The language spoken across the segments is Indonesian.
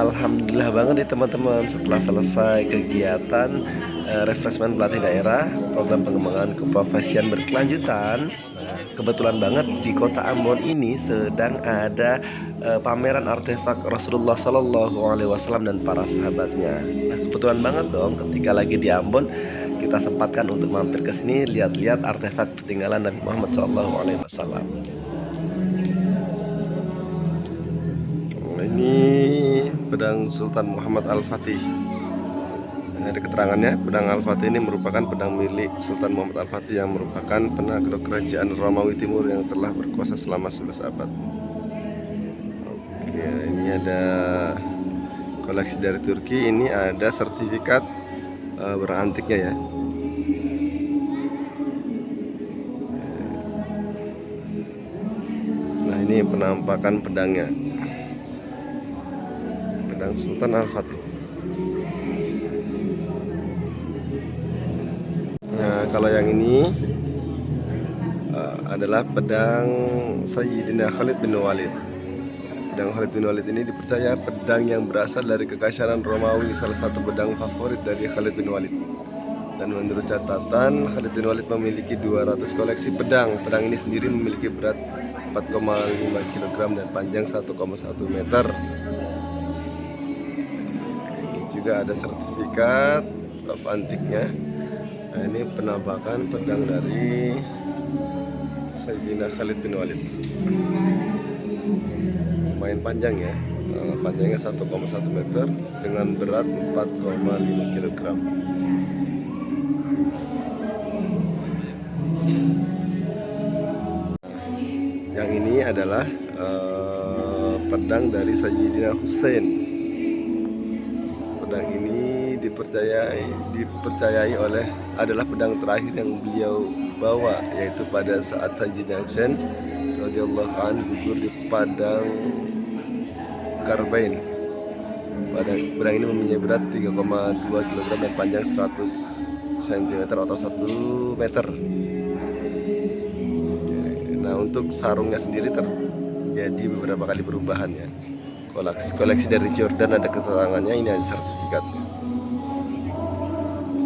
Alhamdulillah banget nih teman-teman, setelah selesai kegiatan refreshment pelatih daerah program pengembangan keprofesian berkelanjutan. Nah, kebetulan banget di kota Ambon ini sedang ada pameran artefak Rasulullah Shallallahu Alaihi Wasallam dan para sahabatnya. Nah, kebetulan banget dong ketika lagi di Ambon kita sempatkan untuk mampir ke sini lihat-lihat artefak peninggalan Nabi Muhammad Shallallahu Alaihi Wasallam. Ini pedang Sultan Muhammad Al-Fatih. Ini ada keterangannya, pedang Al-Fatih ini merupakan pedang milik Sultan Muhammad Al-Fatih yang merupakan penakluk kerajaan Romawi Timur yang telah berkuasa selama 11 abad. Oke, ini ada koleksi dari Turki, ini ada sertifikat berantiknya ya. Nah, ini penampakan pedangnya. Pedang Sultan Al-Fatih. Nah, kalau yang ini adalah pedang Sayyidina Khalid bin Walid. Pedang Khalid bin Walid ini dipercaya pedang yang berasal dari kekaisaran Romawi, salah satu pedang favorit dari Khalid bin Walid. Dan menurut catatan, Khalid bin Walid memiliki 200 koleksi pedang. Pedang ini sendiri memiliki berat 4,5 kg dan panjang 1,1 meter. Ini juga ada sertifikat of antiknya. Nah, ini penampakan pedang dari Sayyidina Khalid bin Walid. Lumayan panjang ya, panjangnya 1,1 meter dengan berat 4,5 kg. Yang ini adalah pedang dari Sayyidina Husain. Pedang ini dipercayai adalah pedang terakhir yang beliau bawa, yaitu pada saat Sayyidina Husain radhiyallahu anhu gugur di padang Karbain. Pedang ini mempunyai berat 3,2 kg dan panjang 100 cm atau 1 meter. Nah, untuk sarungnya sendiri terjadi beberapa kali perubahan ya. Koleksi dari Jordan ada keterangannya, ini ada sertifikatnya.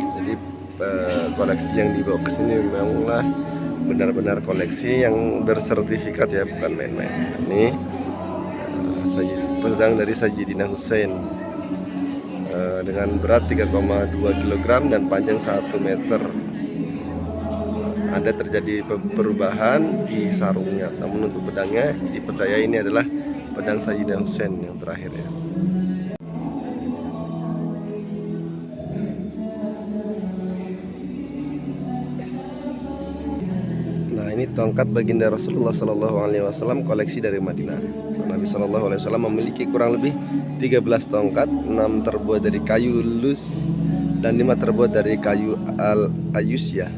Jadi koleksi yang dibawa ke sini memanglah benar-benar koleksi yang bersertifikat ya, bukan main-main. Ini pedang dari Sayyidina Husain dengan berat 3,2 kg dan panjang 1 meter. Ada terjadi perubahan di sarungnya, namun untuk pedangnya dipercaya ini adalah pedang Sayyidina Husain yang terakhir ya. Nah, ini tongkat baginda Rasulullah Shallallahu Alaihi Wasallam koleksi dari Madinah. Nabi Shallallahu Alaihi Wasallam memiliki kurang lebih 13 tongkat, 6 terbuat dari kayu lus dan 5 terbuat dari kayu al-ayusyah,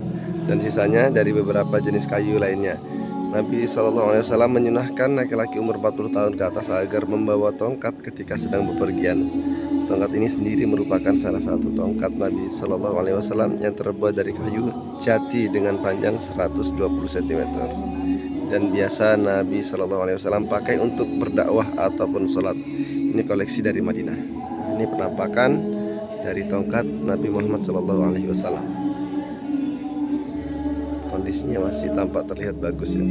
dan sisanya dari beberapa jenis kayu lainnya. Nabi Shallallahu Alaihi Wasallam menyunahkan laki-laki umur 40 tahun ke atas agar membawa tongkat ketika sedang bepergian. Tongkat ini sendiri merupakan salah satu tongkat Nabi Shallallahu Alaihi Wasallam yang terbuat dari kayu jati dengan panjang 120 cm dan biasa Nabi Shallallahu Alaihi Wasallam pakai untuk berdakwah ataupun sholat. Ini koleksi dari Madinah. Ini penampakan dari tongkat Nabi Muhammad Shallallahu Alaihi Wasallam. Kondisinya masih tampak terlihat bagus ya. Nah,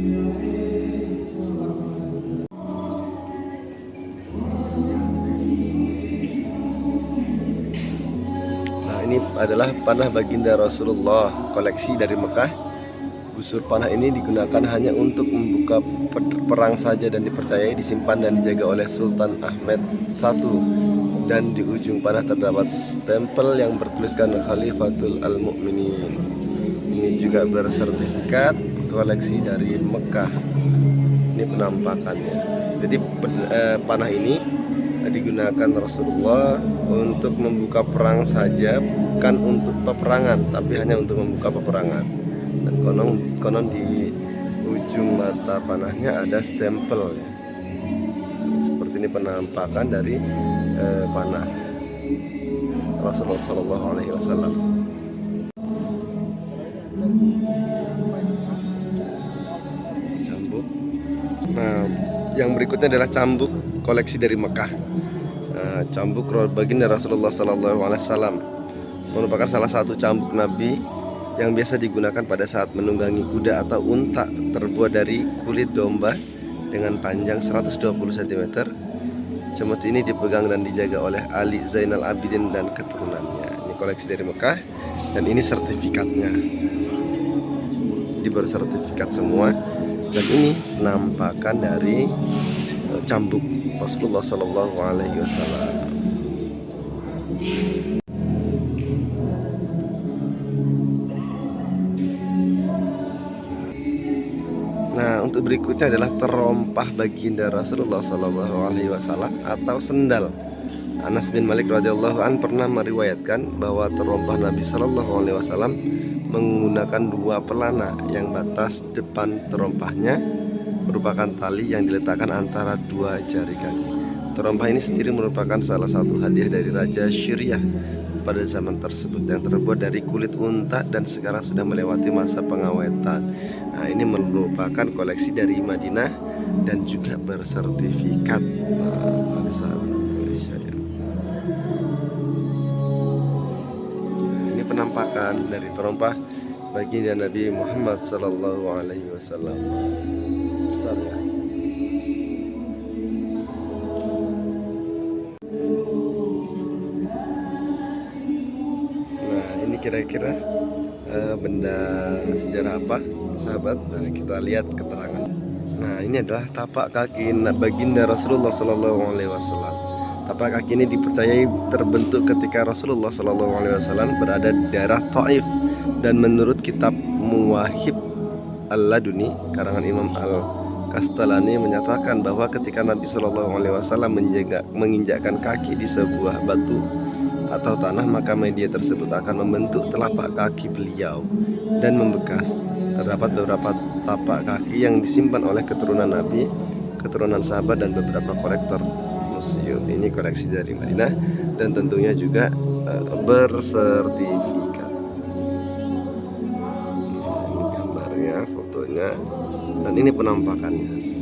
ini adalah panah baginda Rasulullah koleksi dari Mekah. Busur panah ini digunakan hanya untuk membuka perang saja dan dipercayai disimpan dan dijaga oleh Sultan Ahmed I, dan di ujung panah terdapat stempel yang bertuliskan Khalifatul Al-Mu'minin. Ini juga bersertifikat koleksi dari Mekah. Ini penampakannya. Jadi panah ini digunakan Rasulullah untuk membuka perang saja, bukan untuk peperangan, tapi hanya untuk membuka peperangan. Dan konon di ujung mata panahnya ada stempel ya. Seperti ini penampakan dari panah Rasulullah Shallallahu Alaihi Wasallam. Cambuk. Nah, yang berikutnya adalah cambuk koleksi dari Mekah. Cambuk baginda Rasulullah Sallallahu Alaihi Wasallam merupakan salah satu cambuk Nabi yang biasa digunakan pada saat menunggangi kuda atau unta, terbuat dari kulit domba dengan panjang 120 cm. Cambuk ini dipegang dan dijaga oleh Ali Zainal Abidin dan keturunannya. Ini koleksi dari Mekah dan ini sertifikatnya. Jadi bersertifikat semua. Dan ini penampakan dari cambuk Rasulullah Sallallahu Alaihi Wasallam. Nah, untuk berikutnya adalah terompah baginda Rasulullah Sallallahu Alaihi Wasallam atau sendal. Anas bin Malik radhiyallahu an pernah meriwayatkan bahwa terompah Nabi Sallallahu Alaihi Wasallam menggunakan dua pelana yang batas depan terompahnya merupakan tali yang diletakkan antara dua jari kaki. Terompah ini sendiri merupakan salah satu hadiah dari Raja Syriah pada zaman tersebut yang terbuat dari kulit unta dan sekarang sudah melewati masa pengawetan. Nah, ini merupakan koleksi dari Madinah dan juga bersertifikat Malaysia. Ini penampakan dari terompah baginda Nabi Muhammad Sallallahu Alaihi Wasallam. Besar ya. Kira-kira benda sejarah apa, sahabat? Nah, kita lihat keterangan. Nah, ini adalah tapak kaki baginda Rasulullah Sallallahu Alaihi Wasallam. Tapak kaki ini dipercayai terbentuk ketika Rasulullah Sallallahu Alaihi Wasallam berada di daerah Taif, dan menurut kitab Muwahib Al-Laduni karangan Imam Al-Kastalani menyatakan bahwa ketika Nabi Sallallahu Alaihi Wasallam menginjakkan kaki di sebuah batu atau tanah, maka media tersebut akan membentuk telapak kaki beliau dan membekas. Terdapat beberapa tapak kaki yang disimpan oleh keturunan Nabi, keturunan sahabat, dan beberapa kolektor museum. Ini koleksi dari Madinah dan tentunya juga bersertifikat. Ini gambarnya, fotonya, dan ini penampakannya.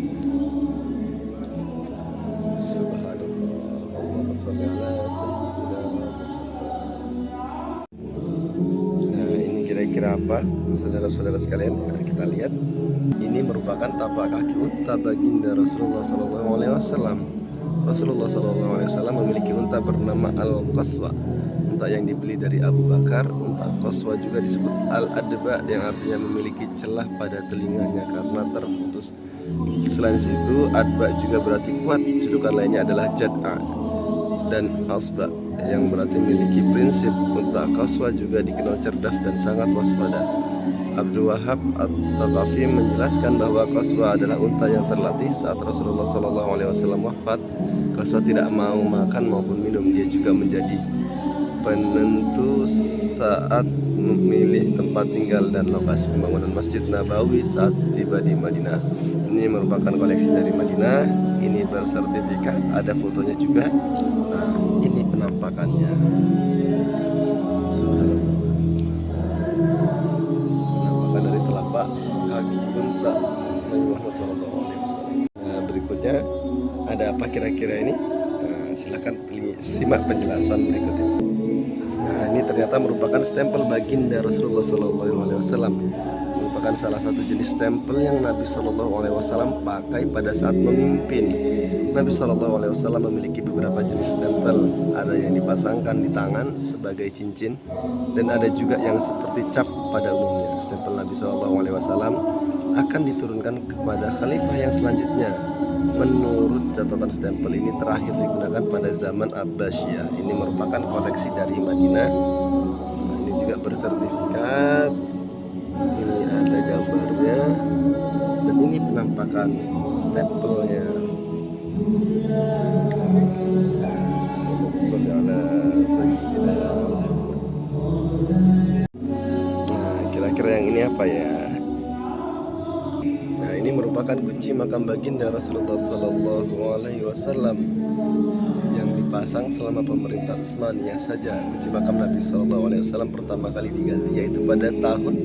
Kira-kira apa, saudara-saudara sekalian? Nah, kita lihat. Ini merupakan tapak kaki unta baginda Rasulullah Sallallahu Alaihi Wasallam. Rasulullah Sallallahu Alaihi Wasallam memiliki unta bernama Al-Qaswa, unta yang dibeli dari Abu Bakar. Unta Qaswa juga disebut Al-Adba, yang artinya memiliki celah pada telinganya karena terputus. Selain itu, Adba juga berarti kuat. Julukan lainnya adalah Jad'a dan Asba, yang berarti memiliki prinsip. Unta Qaswa juga dikenal cerdas dan sangat waspada. Abdul Wahab At-Thaqafi menjelaskan bahwa Qaswa adalah unta yang terlatih. Saat Rasulullah SAW wafat, Qaswa tidak mau makan maupun minum. Dia juga menjadi penentu saat memilih tempat tinggal dan lokasi pembangunan Masjid Nabawi saat tiba di Madinah. Ini merupakan koleksi dari Madinah. Ini bersertifikat, ada fotonya juga. Nah, ini penampakannya. Subhanallah. Penampakan dari telapak kaki unta Nabi Muhammad SAW. Nah, berikutnya ada apa kira-kira ini? Nah, silakan simak penjelasan berikutnya. Nah, ini ternyata merupakan stempel baginda Rasulullah SAW. Merupakan salah satu jenis stempel yang Nabi SAW pakai pada saat memimpin. Nabi SAW memiliki beberapa jenis stempel. Ada yang dipasangkan di tangan sebagai cincin, dan ada juga yang seperti cap pada umumnya. Stempel Nabi SAW akan diturunkan kepada khalifah yang selanjutnya. Menurut catatan, stempel ini terakhir digunakan pada zaman Abbasiyah. Ini merupakan koleksi dari Madinah. Nah, ini juga bersertifikat. Ini ada gambarnya, dan ini penampakan stempelnya. Nah, kira-kira yang ini apa ya? Nah, ini merupakan kunci makam baginda Rasulullah Sallallahu Alaihi Wasallam yang dipasang selama pemerintahan Utsmaniyah saja. Kunci makam Nabi Sallallahu Alaihi Wasallam pertama kali diganti yaitu pada tahun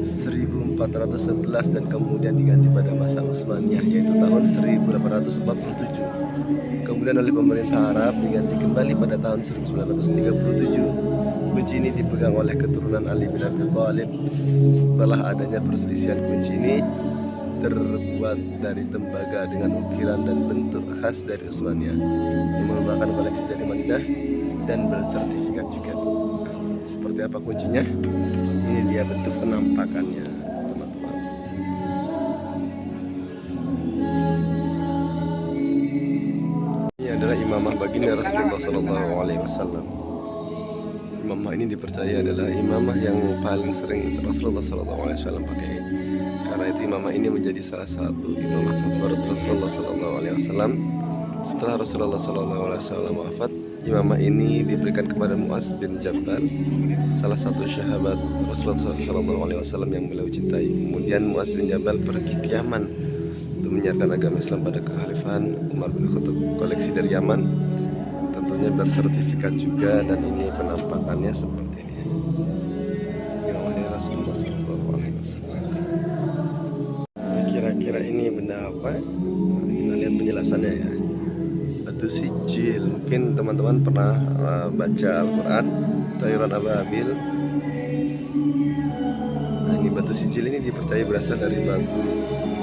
1411 dan kemudian diganti pada masa Utsmaniyah yaitu tahun 1847. Kemudian oleh pemerintah Arab diganti kembali pada tahun 1937. Kunci ini dipegang oleh keturunan Ali bin Abi Thalib. Setelah adanya perselisihan, kunci ini terbuat dari tembaga dengan ukiran dan bentuk khas dari Utsmaniyah yang merupakan koleksi dari Madinah dan bersertifikat juga. Seperti apa kuncinya? Ini dia bentuk penampakannya, teman-teman. Ini adalah imamah baginda Rasulullah SAW. Imamah ini dipercaya adalah imamah yang paling sering Rasulullah SAW pakai. Karena itu imamah ini menjadi salah satu imamah favorit Rasulullah SAW. Setelah Rasulullah SAW wafat, imamah ini diberikan kepada Muaz bin Jabal, salah satu sahabat Rasulullah SAW yang beliau cintai. Kemudian Muaz bin Jabal pergi ke Yaman untuk menyiarkan agama Islam pada kekhalifahan Umar bin Khattab. Koleksi dari Yaman tentunya bersertifikat juga, dan ini penampakannya seperti ini. Imamahnya Rasulullah SAW. Kira-kira ini benda apa? Kita lihat penjelasannya ya. Batu sijil. Mungkin teman-teman pernah baca Al-Quran, Tayuran Ababil. Nah, ini batu sijil ini dipercaya berasal dari batu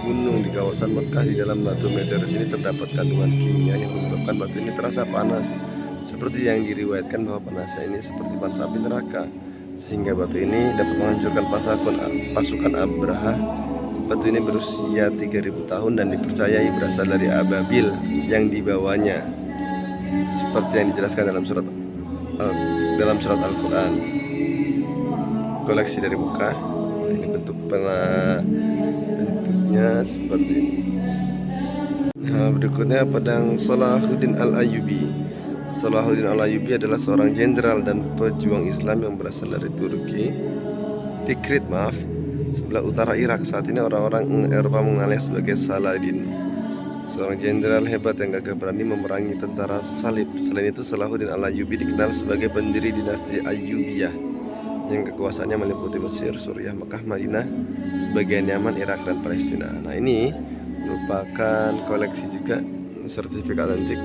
gunung di kawasan Mekah. Di dalam batu meteorit ini terdapat kandungan kimia yang menyebabkan batu ini terasa panas, seperti yang diriwayatkan bahwa panasnya ini seperti panas api neraka, sehingga batu ini dapat menghancurkan pasukan Abraha. Batu ini berusia 3000 tahun dan dipercayai berasal dari Ababil yang dibawanya, seperti yang dijelaskan dalam surat Al-Quran. Koleksi dari Mekah. Nah, ini bentuknya seperti ini. Nah, berikutnya pedang Salahuddin Al-Ayyubi. Salahuddin Al-Ayyubi adalah seorang jenderal dan pejuang Islam yang berasal dari Tikrit, sebelah utara Irak. Saat ini orang-orang Eropa mengenalnya sebagai Saladin, seorang jenderal hebat yang gagah berani memerangi tentara salib. Selain itu, Salahuddin Al-Ayyubi dikenal sebagai pendiri dinasti Ayyubiyah yang kekuasaannya meliputi Mesir, Suriah, Mekah, Madinah, sebagian Yaman, Irak, dan Palestina. Nah, ini merupakan koleksi juga, sertifikat antik.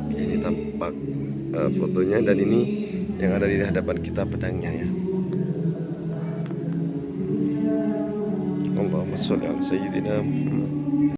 Ini tampak fotonya, dan ini yang ada di hadapan kita pedangnya ya. Allahumma sholli ala sayyidina Muhammad.